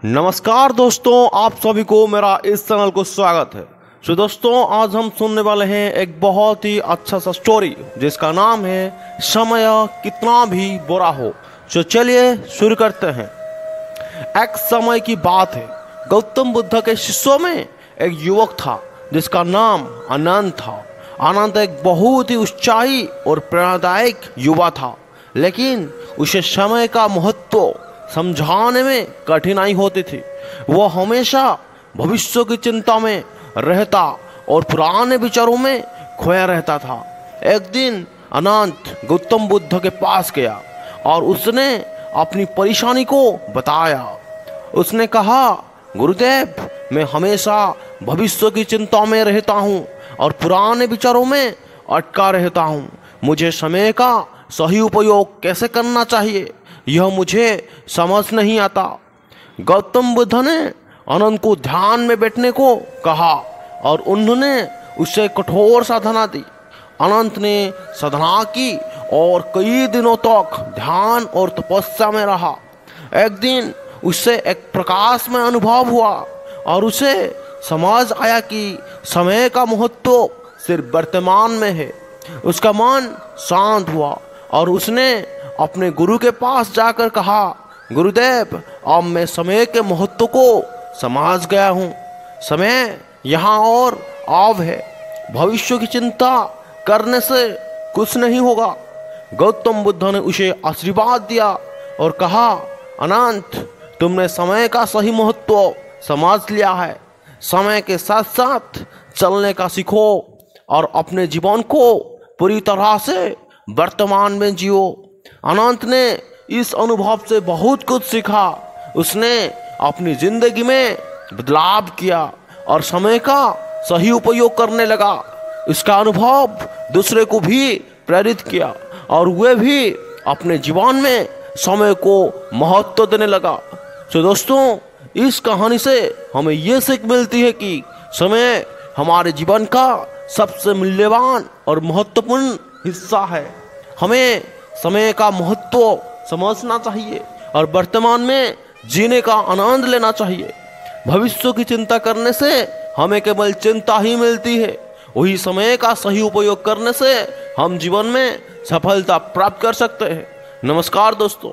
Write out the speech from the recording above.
नमस्कार दोस्तों, आप सभी को मेरा इस चैनल को स्वागत है। तो दोस्तों, आज हम सुनने वाले हैं एक बहुत ही अच्छा सा स्टोरी जिसका नाम है समय कितना भी बुरा हो। तो चलिए शुरू करते हैं। एक समय की बात है, गौतम बुद्ध के शिष्यों में एक युवक था जिसका नाम अनंत था। अनंत एक बहुत ही उत्साही और प्रेरणादायक युवा था, लेकिन उसे समय का महत्व समझाने में कठिनाई होती थी। वह हमेशा भविष्य की चिंता में रहता और पुराने विचारों में खोया रहता था। एक दिन अनंत गौतम बुद्ध के पास गया और उसने अपनी परेशानी को बताया। उसने कहा, गुरुदेव, मैं हमेशा भविष्य की चिंता में रहता हूँ और पुराने विचारों में अटका रहता हूँ। मुझे समय का सही उपयोग कैसे करना चाहिए, यह मुझे समझ नहीं आता। गौतम बुद्ध ने अनंत को ध्यान में बैठने को कहा और उन्होंने उसे कठोर साधना दी। अनंत ने साधना की और कई दिनों तक ध्यान और तपस्या में रहा। एक दिन उससे एक प्रकाश में अनुभव हुआ और उसे समझ आया कि समय का महत्व सिर्फ वर्तमान में है। उसका मन शांत हुआ और उसने अपने गुरु के पास जाकर कहा, गुरुदेव, अब मैं समय के महत्व को समझ गया हूँ। समय यहाँ और अब है, भविष्य की चिंता करने से कुछ नहीं होगा। गौतम बुद्ध ने उसे आशीर्वाद दिया और कहा, अनंत, तुमने समय का सही महत्व समझ लिया है। समय के साथ साथ चलने का सीखो और अपने जीवन को पूरी तरह से वर्तमान में जियो। अनंत ने इस अनुभव से बहुत कुछ सीखा। उसने अपनी जिंदगी में बदलाव किया और समय का सही उपयोग करने लगा। इसका अनुभव दूसरे को भी प्रेरित किया और वे भी अपने जीवन में समय को महत्व देने लगा। तो दोस्तों, इस कहानी से हमें ये सीख मिलती है कि समय हमारे जीवन का सबसे मूल्यवान और महत्वपूर्ण हिस्सा है। हमें समय का महत्व समझना चाहिए और वर्तमान में जीने का आनंद लेना चाहिए। भविष्य की चिंता करने से हमें केवल चिंता ही मिलती है। वही समय का सही उपयोग करने से हम जीवन में सफलता प्राप्त कर सकते हैं। नमस्कार दोस्तों।